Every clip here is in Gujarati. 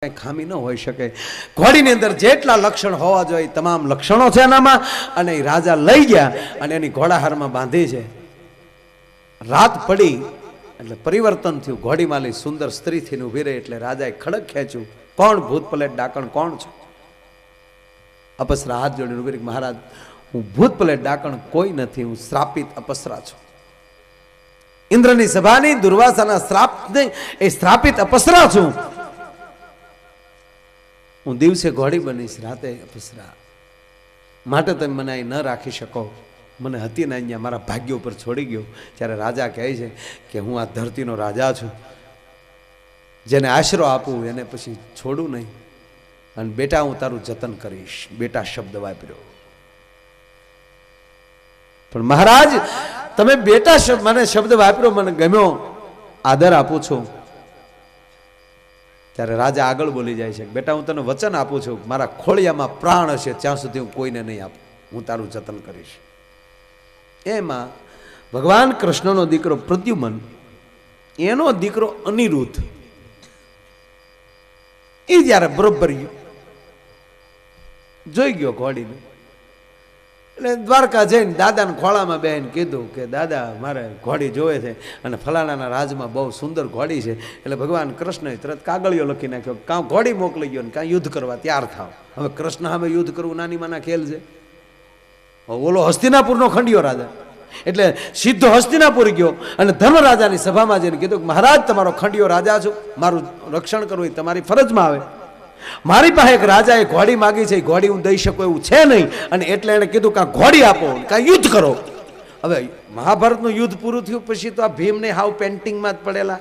કઈ ખામી ન હોઈ શકે। ઘોડીની અંદર જેટલા લક્ષણ હોવા જોઈએ તમામ લક્ષણો છે એનામાં, અને રાજા લઈ ગયા અને એની ઘોડાહારમાં બાંધી છે। રાત પડી એટલે પરિવર્તન થયું, ઘોડીમાલી સુંદર સ્ત્રી થઈને ઊભી રહી એટલે રાજાએ ખડક ખેંચ્યું, કોણ ભૂત પલેટ ડાકણ કોણ છે? અપસરા હાથ જોડીને ઊભી રહી, મહારાજ હું ભૂત પલેટ ડાકણ કોઈ નથી, હું શ્રાપિત અપસરા છું। ઇન્દ્રની સભાની દુર્વાસાના શ્રાપ એ શ્રાપિત અપસરા છું। હું દિવસે ઘોડી બનીશ, રાતે અપસરા, માટે તમે મને અહીં ન રાખી શકો। મને હતી ને અહીંયા મારા ભાગ્ય ઉપર છોડી ગયો। ત્યારે રાજા કહે છે કે હું આ ધરતીનો રાજા છું, જેને આશરો આપું એને પછી છોડું નહીં, અને બેટા હું તારું જતન કરીશ। બેટા શબ્દ વાપર્યો, પણ મહારાજ તમે બેટા મને શબ્દ વાપર્યો, મને ગમ્યો, આદર આપું છું। ત્યારે રાજા આગળ બોલી જાય છે, બેટા હું તને વચન આપું છું, મારા ખોળિયામાં પ્રાણ હશે ત્યાં સુધી હું કોઈને નહીં આપું, હું તારું જતન કરીશ। એમાં ભગવાન કૃષ્ણનો દીકરો પ્રદ્યુમન, એનો દીકરો અનિરુદ્ધ, એ જ્યારે બરોબર જોઈ ગયો ઘોડીને, એટલે દ્વારકા જઈને દાદાને ખોળામાં બેહીને કીધું કે દાદા મારે ઘોડી જોવે છે, અને ફલાણાના રાજમાં બહુ સુંદર ઘોડી છે। એટલે ભગવાન કૃષ્ણએ તરત કાગળિયો લખી નાખ્યો, કાં ઘોડી મોકલી ગયો ને કાં યુદ્ધ કરવા તૈયાર થાવ। હવે કૃષ્ણ સામે યુદ્ધ કરવું નાની માના ખેલ છે? ઓલો હસ્તિનાપુરનો ખંડિયો રાજા, એટલે સીધો હસ્તિનાપુર ગયો અને ધર્મરાજાની સભામાં જઈને કીધું કે મહારાજ તમારો ખંડિયો રાજા છું, મારું રક્ષણ કરવું એ તમારી ફરજમાં આવે। મારી પાસે એક રાજાએ ઘોડી માગી છે, ઘોડી હું દઈ શકું એવું છે નહીં, અને એટલે એને કીધું કાં ઘોડી આપો કાં યુદ્ધ કરો। હવે મહાભારતનું યુદ્ધ પૂરું થયું પછી તો આ ભીમને હાવ પેન્ટિંગમાં જ પડેલા,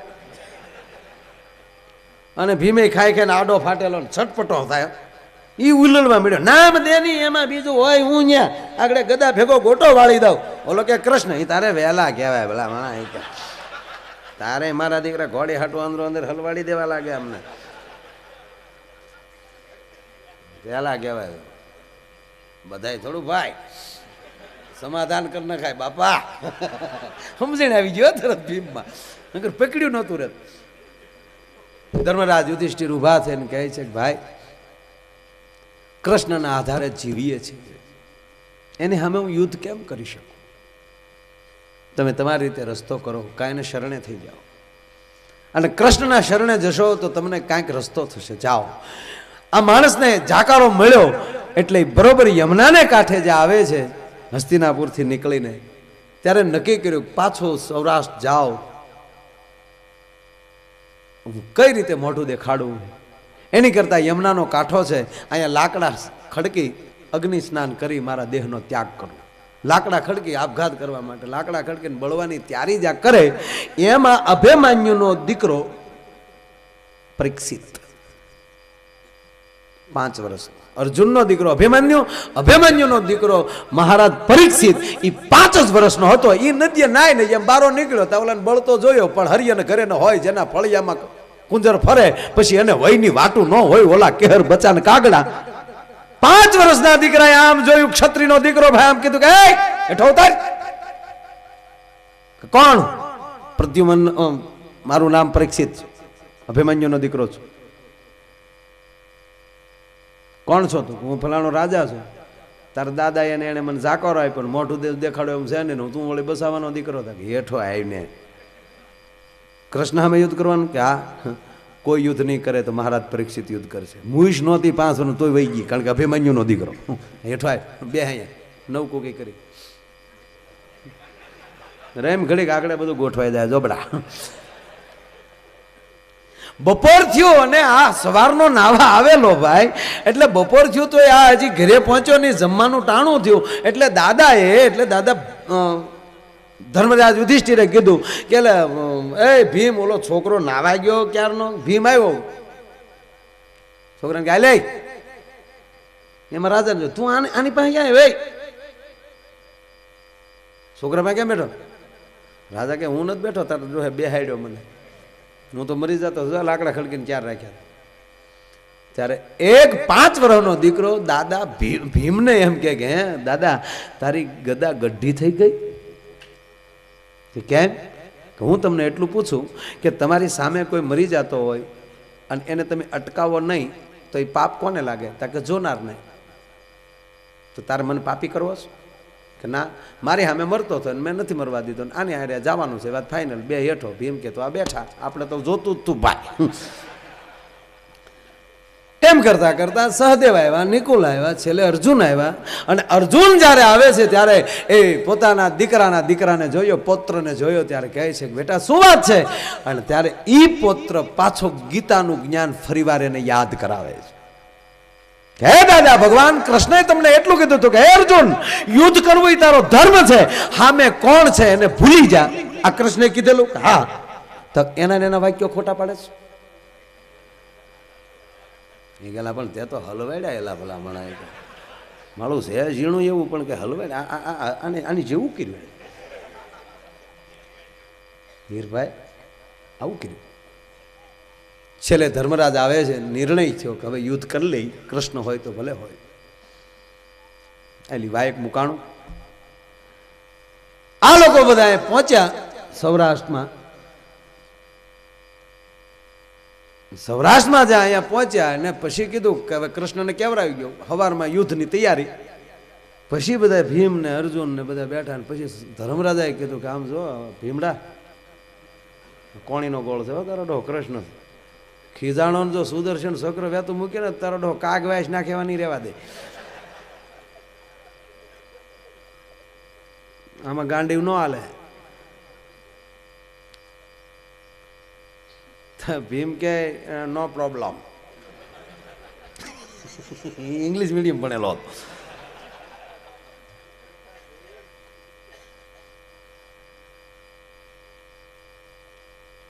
અને ભીમે ખાઈ ખાઈને આડો ફાટેલો છટપટો થાય, એ ઉલળવા મળ્યો, નામ દેની એમાં બીજું હોય, હું ત્યાં આગળ ગદા ભેગો ગોટો વાળી દઉં। ઓલો કે કૃષ્ણ એ તારે વહેલા કહેવાય, ભલા માણા તારે મારા દીકરા ઘોડી હાટું અંદરો અંદર હલવાડી દેવા લાગે, અમને વહેલા કહેવાય, બધાય થોડું ભાઈ સમાધાન કરી નખાય બાપા। સમજણ આવી ગયો તરત ભીમમાં, નકર પકડ્યું નહોતું રે। ધર્મરાજ યુધિષ્ઠિર ઊભા થઈને કહે છે કે ભાઈ કૃષ્ણના આધારે જીવીએ છીએ, એને સામે હું યુદ્ધ કેમ કરી શકું? તમે તમારી રીતે રસ્તો કરો, કાંઈને શરણે થઈ જાઓ, અને કૃષ્ણના શરણે જશો તો તમને કાંઈક રસ્તો થશે, જાઓ। આ માણસને જાકારો મળ્યો એટલે બરોબર યમુનાને કાંઠે જે આવે છે હસ્તિનાપુરથી નીકળીને, ત્યારે નક્કી કર્યું પાછો સૌરાષ્ટ્ર જાઓ, કઈ રીતે મોઢું દેખાડું? એની કરતાં યમુનાનો કાંઠો છે, અહીંયા લાકડા ખડકી અગ્નિ સ્નાન કરી મારા દેહનો ત્યાગ કરું। લાકડા ખડકી આપઘાત કરવા માટે લાકડા ખડકીને બળવાની તૈયારી જ્યાં કરે, એમાં અભિમન્યુનો દીકરો પરીક્ષિત 5 વર્ષ, અર્જુનનો દીકરો અભિમન્યુ, અભિમન્યુનો દીકરો મહારાજ પરીક્ષિત, એ 5 જ વર્ષનો હતો। એ નદીએ નાય ને એમ બારો નીકળ્યો તો ઓલાને બળતો જોયો, પણ હરિયને ઘરે ન હોય, જેના ફળિયામાં કુંજર ફરે પછી એને વયની વાટું ન હોય, ઓલા કેહર બચાને કાગડા। 5 વર્ષના દીકરાએ આમ જોયું, ક્ષત્રિયનો દીકરો ભાઈ આમ કીધું કે હેઠો ઉતાર। કોણ? પ્રદ્યુમન, મારું નામ પરીક્ષિત, અભિમન્યુનો દીકરો છું। કોણ છો તું? હું ફલાણો રાજા છું। તારા દાદા એને મને જાકોરો આપ્યો, પણ મોઢું દેખાડો એમ છે ને, તું વળી બસાવાનો દીકરો હતા, હેઠો આવીને કૃષ્ણ સામે યુદ્ધ કરવાનું કે હા, કોઈ યુદ્ધ નહીં કરે તો મહારાજ પરીક્ષિત યુદ્ધ કરશે। મુઈશ નહોતી 5 વર્ષ તોય વહી ગઈ, કારણ કે અભિમન્યુનો દીકરો હેઠો આય બે અહીંયા નવ કોકી કરી રેમ ઘડીક આગળ બધું ગોઠવાઈ જાય જોબડા। બપોર થયો અને આ સવારનો નાવા આવેલો ભાઈ, એટલે બપોર થયું તો આ હજી ઘરે પહોંચ્યો નહીં, જમવાનું ટાણું થયું, એટલે દાદા ધર્મરાજ યુધિષ્ઠિરે કીધું કે એ ભીમ ઓલો છોકરો નાવા ગયો ક્યારનો? ભીમ આવ્યો, છોકરાને કે લે, એમાં રાજા તું આની પાસે ક્યાં ભાઈ? છોકરા પાસે ક્યાં બેઠો? રાજા કે હું નથી બેઠો, તારે જો બેહાડ્યો મને, હું તો મરી જતો, લાકડા ખડકીને ચાર રાખ્યા। ત્યારે એક 5 વર્ષનો દીકરો દાદા ભીમને એમ કે હે દાદા તારી ગદા ગઢી થઈ ગઈ? કેમ? હું તમને એટલું પૂછું કે તમારી સામે કોઈ મરી જતો હોય અને એને તમે અટકાવો નહીં તો એ પાપ કોને લાગે? તા કે જોનાર નહીં. તો તારે મને પાપી કરવો છે કે ના? મારી સામે મરતો હતો અને મેં નથી મરવા દીધો, આની હારે જવાનું છે, વાત ફાઇનલ. બે હેઠો. ભીમ કે તો આ બેઠા, આપણે તો જોતું જ તું ભાઈ. એમ કરતા કરતા સહદેવ આવ્યા, નિકુલ આવ્યા, છેલ્લે અર્જુન આવ્યા. અને અર્જુન જ્યારે આવે છે ત્યારે એ પોતાના દીકરાને જોયો, પૌત્રને જોયો, ત્યારે કહે છે કે બેટા શું વાત છે? અને ત્યારે ઈ પૌત્ર પાછો ગીતાનું જ્ઞાન ફરીવાર એને યાદ કરાવે છે. હે દાદા, ભગવાન કૃષ્ણએ તમને એટલું કીધું હતું કે હે અર્જુન, યુદ્ધ કરવું એ તારો ધર્મ છે, સામે કોણ છે એને ભૂલી જા. આ કૃષ્ણે કીધેલું? હા. તો એના વાક્યો ખોટા પાડે છે. એ ગયેલા પણ ત્યાં તો હલવાડ્યા ભલા મણાય મારું છે ઝીણું એવું, પણ કે હલવાડ્યા આની જેવું કર્યું હીરભાઈ, આવું કર્યું. છેલ્લે ધર્મરાજ આવે છે, નિર્ણય થયો કે હવે યુદ્ધ કરી લઈ, કૃષ્ણ હોય તો ભલે હોય. એલી વાયક મુકાણું. આ લોકો બધા પહોંચ્યા સૌરાષ્ટ્રમાં. સૌરાષ્ટ્રમાં જ્યાં અહીંયા પહોંચ્યા અને પછી કીધું કે હવે કૃષ્ણને કેવરાવી ગયો. સવારમાં યુદ્ધની તૈયારી. પછી બધા ભીમ ને અર્જુન ને બધા બેઠા. ને પછી ધર્મરાજાએ કીધું કે આમ જો ભીમડા, કોણીનો ગોળ છે તારો ડો કૃષ્ણ, ખીજાણો જો સુદર્શન ચક્ર વેતું મૂકે ને તારો ડો કાગ વાયસ નાખેવા નહીં રહેવા દે. આમાં ગાંડીવ ન હાલે. ભીમ કે નો પ્રોબ્લેમ. ઇંગ્લિશ મીડિયમ ભણેલો હતો.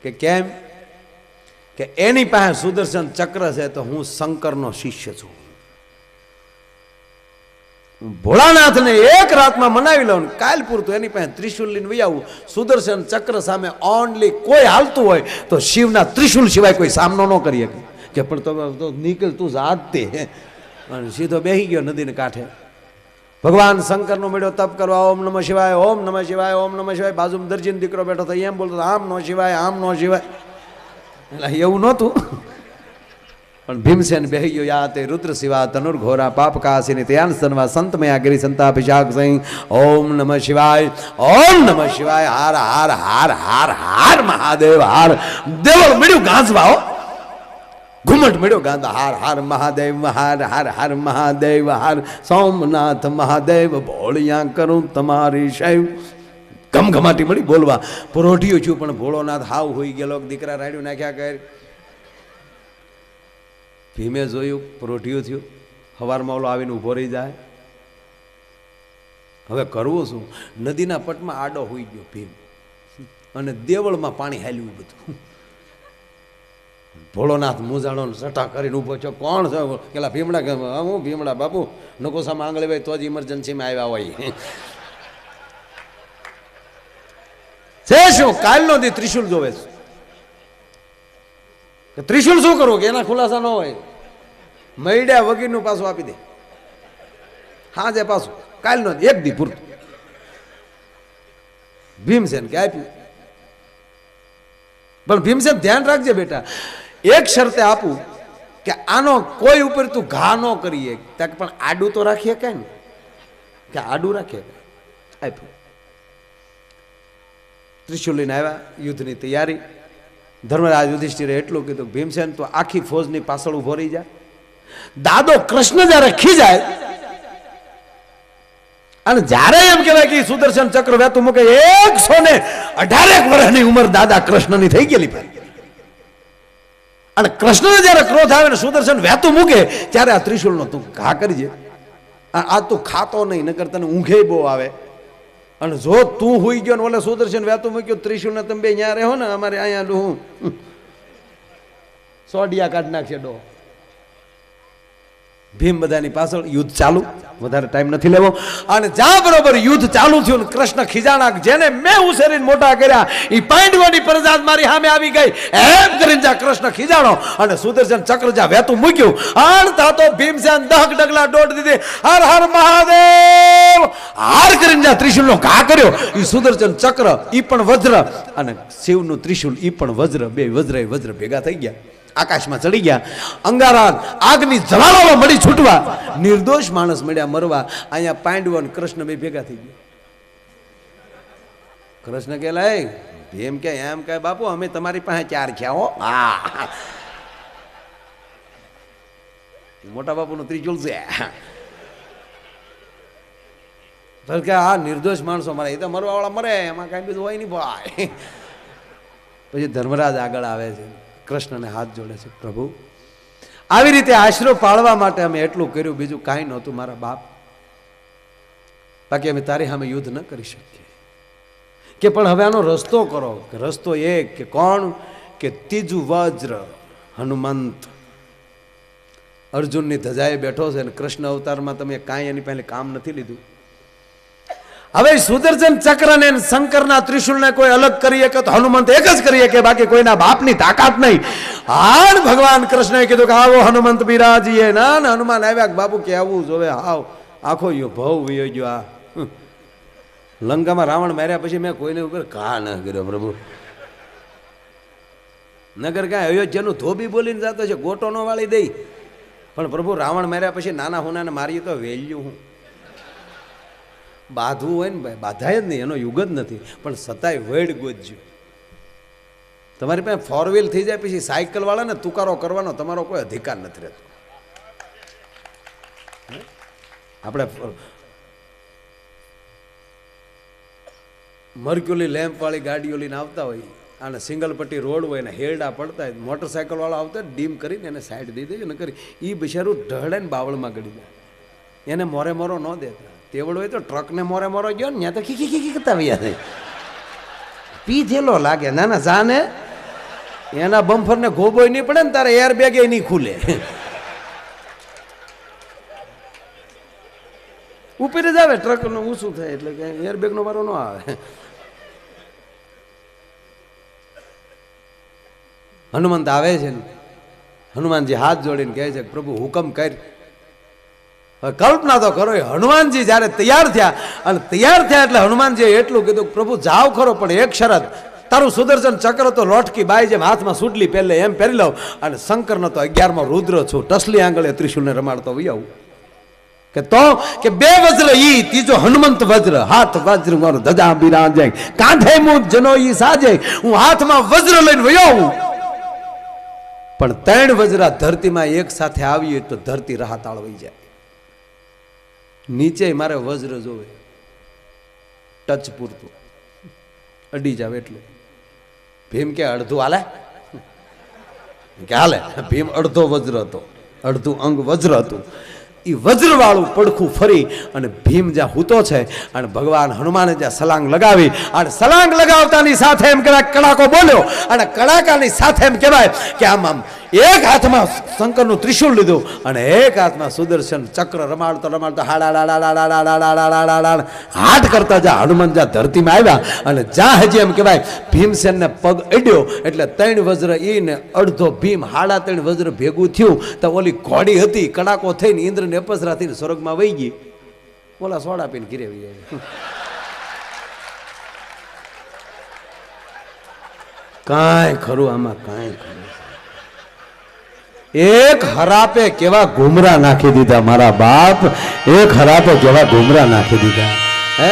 કે કેમ? કે એની પાસે સુદર્શન ચક્ર છે તો હું શંકરનો શિષ્ય છું. ભોળાનાથને એક રાતમાં મનાવી લઉં, કાલ પૂરતું એની પાસે ત્રિશુલ લઈને વહી આવું. સુદર્શન ચક્ર સામે ઓનલી કોઈ હાલતું હોય તો શિવના ત્રિશુલ સિવાય કોઈ સામનો ન કરી શકે. કે પણ તો નીકળ તું જાત તે. અને સીધો બેસી ગયો નદીને કાંઠે. ભગવાન શંકરનો મેળો તપ કરવા, ઓમ નમઃ શિવાય, ઓમ નમઃ શિવાય, ઓમ નમઃ શિવાય. બાજુમાં દરજીનો દીકરો બેઠો હતો, એમ બોલતો આમ નો શિવાય, આમ નો શિવાય. એટલે એવું નહોતું. પણ ભીમસેન બેહી ગયો. યા તે રુદ્ર શિવા તનુર્ઘોરા પાપ કાશીની ત્યાન સન્વા સંતમયા ગિરી સંતાપિશાક સિંહ. ઓમ નમઃ શિવાય, ઓમ નમઃ શિવાય. હાર હાર હાર હાર હાર મહાદેવ હાર. દેવળ મળ્યું ગાંજવા, ઘુમટ મળ્યો ગાંધા. હાર હાર મહાદેવ, હાર હાર હાર મહાદેવ હાર. સોમનાથ મહાદેવ ભોળિયા કરું તમારી શૈવ. ગમગમાટી મળી બોલવા. પરોઢિયું છું પણ ભોળોનાથ હાવ હોઈ ગયેલો. દીકરા રાડ્યું નાખ્યા કર. ભીમે જોયું, પરોઢિયું થયું. સવારમાં ઓલો આવીને ઊભો રહી જાય. હવે કરવું શું? નદીના પટમાં આડો હોઈ ગયો ભીમ, અને દેવળમાં પાણી હાલ્યું બધું. ભોળોનાથ મૂંઝાણો સટા કરીને ઊભો છો. કોણ છે? પેલા ભીમડા કે હું ભીમડા બાપુ નકોસામાં આંગળી હોય તો જ ઇમરજન્સીમાં આવ્યા હોય છે. શું કાલનો દી ત્રિશુલ જોવે છે. ત્રિશુલ શું કરવું કે એના ખુલાસા ન હોય. મૈડ્યા વગીરનું પાછું આપી દે. હા જે પાછું કાલનો એક દી પૂરતું. ભીમસેન કે આપ્યું. પણ ભીમસેન ધ્યાન રાખજે બેટા, એક શરતે આપું કે આનો કોઈ ઉપર તું ઘા ન કરીએ. પણ આડું તો રાખીએ કે ને, કે આડું રાખીએ. આપ્યું. ત્રિશુલ લઈને આવ્યા. યુદ્ધની તૈયારી. ધર્મરાજ યુધિષ્ઠિરે એટલું કીધું, ભીમસેન તો આખી ફોજની પાછળ ઉભો રહી જાય. દાદો કૃષ્ણ જયારે ખીજાય અને જયારે એમ કહેવાય કે સુદર્શન ચક્ર વેતું મૂકે, 118 વર્ષની ઉંમર દાદા કૃષ્ણની થઈ ગયેલી. અને કૃષ્ણને જયારે ક્રોધ આવે ને સુદર્શન વેતું મૂકે ત્યારે આ ત્રિશુલનો તું ઘા કરજે. આ તું ખાતો નહીં, નકર તને ઊંઘે બહુ આવે. અને જો તું હોઈ ગયો ને ઓલે સુદર્શન વેતું મૂક્યો ત્રિશુલ ને તમે બે અહીંયા રહો ને, અમારે અહીંયા હું સોડિયા કાઢ નાખશે ડો. ભીમ બધાની પાછળ. યુદ્ધ ચાલુ, વધારે ટાઈમ નથી લેવો. અને જ્યાં બરોબર યુદ્ધ ચાલુ થયું, કૃષ્ણ ખીજાણા, જેને મેં ઉછેરીને મોટા કર્યા એ પાંડવોની પ્રજાત મારી સામે આવી ગઈ એમ કરીને જ્યાં કૃષ્ણ ખીજાણો અને સુદર્શન ચક્ર જ્યાં વેતું મૂક્યું, અને તા તો ભીમસેન દહક ડગલા દોડ દીધી. હર હર મહાદેવ હાર કરીને જ્યાં ત્રિશુલનો ઘા કર્યો, એ સુદર્શન ચક્ર ઈ પણ વજ્ર અને શિવનું ત્રિશુલ ઈ પણ વજ્ર. બે વજ્ર ભેગા થઈ ગયા. આકાશમાં ચડી ગયા. અંગારા આગની જ્વાળાઓ મળી છૂટવા, નિર્દોષ માણસ મળ્યા મરવા. અહીંયા પાંડવો અને કૃષ્ણ બે ભેગા થઈ ગયા. કૃષ્ણ કે લાય એમ કે એમ કહે બાપુ અમે તમારી પાસે 4 થયા હો. હા, મોટા બાપુનું ત્રિશુલ છે. કે આ નિર્દોષ માણસો મરે, એ તો મરવા વાળા મરે, એમાં કઈ બીજું હોય નહીં ભાઈ. પછી ધર્મરાજ આગળ આવે છે, કૃષ્ણને હાથ જોડે છે, પ્રભુ આવી રીતે આશરો પાળવા માટે અમે એટલું કર્યું, બીજું કાંઈ નહોતું મારા બાપ, બાકી અમે તારી સામે યુદ્ધ ન કરી શકીએ. કે પણ હવે આનો રસ્તો કરો. રસ્તો એક કે કોણ કે ત્રીજું વજ્ર હનુમંત અર્જુનની ધજાએ બેઠો છે અને કૃષ્ણ અવતારમાં તમે કાંઈ એની પહેલે કામ નથી લીધું. હવે સુદર્શન ચક્ર ને શંકરના ત્રિશુલને કોઈ અલગ કરીએ કે તો હનુમંત એક જ કરીએ કે બાકી કોઈના બાપની તાકાત નહીં. હાલ ભગવાન કૃષ્ણએ કીધું કે આવો હનુમંત બિરાજીએ. ના હનુમાન આવ્યા બાપુ કે આવું જોવે. હાવ આખો યો ભવ વયો ગયો. આ લંકામાં રાવણ માર્યા પછી મેં કોઈને ઉપર કા ન કર્યો પ્રભુ. નગર કાંઈ અયોધ્યાનું ધોબી બોલીને જતો છે, ગોટો નો વાળી દઈ. પણ પ્રભુ રાવણ માર્યા પછી નાના હુનાને મારીએ તો વેલ્યુ હું બાંધવું હોય ને ભાઈ, બાંધાય જ નહીં, એનો યુગ જ નથી. પણ સતાય વેડ ગોજ્યું. તમારી પાસે 4 વ્હીલ થઈ જાય પછી સાયકલ વાળાને તુકારો કરવાનો તમારો કોઈ અધિકાર નથી રહેતો. આપણે મર્ક્યુરી લેમ્પ વાળી ગાડીઓ લઈને આવતા હોય અને સિંગલ પટ્ટી રોડ હોય ને હેરડા પડતા હોય, મોટરસાયકલ વાળા આવતા ડીમ કરીને એને સાઈડ દઈ દે ને કરી, એ બિચારું ઢળે ને બાવળમાં ગળી જાય. એને મોરે મોરો ન દેતા. તેવડ હોય તો ટ્રકને મોરે મોરો ગયો ને ત્યાં તો ખી ખી કરતા વ્યા થાય. પીધેલો લાગે. ના જાને એના બમ્ફરને ગોબોય નહીં પડે ને તારે એર બેગ એ નહીં ખુલે. ઉપર જ આવે ટ્રકનું ઊંચું થાય એટલે કે એર બેગનો વારો ન આવે. હનુમંત આવે છે ને, હનુમાનજી હાથ જોડીને કહે છે પ્રભુ હુકમ કર. કલ્પના તો કરો, હનુમાનજી જયારે તૈયાર થયા અને તૈયાર થયા એટલે હનુમાનજીએ એટલું કીધું પ્રભુ જાઓ ખરો, પણ એક શરત, તારું સુદર્શન ચક્ર તો લોટકી બાઈ જેમ હાથમાં સુટલી પહેલે એમ પહેરી લઉં, અને શંકરનો તો 11મો રુદ્ર છું, ટસલી આંગળે ત્રિશુલને રમાડતો વહી આવું. કે તો કે 2 વજ્ર ઈ, ત્રીજો હનુમંત વજ્ર, હાથ વજ્ર મારો ધજા બિરાજે, કાંધે મુજ જનો ઈ સાજે, હું હાથમાં વજ્ર લઈને વહી આવું. પણ 3 વજ્ર ધરતીમાં એક સાથે આવીએ તો ધરતી રાહતાળ વહી જાય. નીચે મારે વજ્ર જોવે, ટચ પૂરતું, અડી જાવ એટલું. ભીમ કે અડધું હાલે કે હાલે. ભીમ અડધો વજ્ર હતો, અડધું અંગ વજ્ર હતું. એ વજ્રવાળું પડખું ફરી અને ભીમ જ્યાં હૂતો છે અને ભગવાન હનુમાને જ્યાં સલાંગ લગાવી, અને સલાંગ લગાવતાની સાથે એમ કહેવાય કડાકો બોલ્યો, અને કડાકાની સાથે એમ કહેવાય કે આમ એક હાથમાં શંકરનું ત્રિશુલ લીધું અને એક હાથમાં સુદર્શન ચક્ર રમાડતો રમાડતો હાથ કરતા જ્યાં હનુમાન જ્યાં ધરતીમાં આવ્યા અને જ્યાં હજી એમ કહેવાય ભીમસેનને પગ અડ્યો એટલે 3 વજ્ર ઈ ને અડધો ભીમ, 3.5 વજ્ર ભેગું થયું તો ઓલી ઘોડી હતી કડાકો થઈને ઇન્દ્રને અપસરા થઈને સ્વર્ગમાં વહી ગઈ. ઓલા સોડા પીને ઘીરે વહી આવી. કાંઈ ખરું આમાં, કાંઈ ખરું. એક હરાપે કેવા ઘુમરા નાખી દીધા મારા બાપ, એક હરાપે કેવા ઘુમરા નાખી દીધા. હે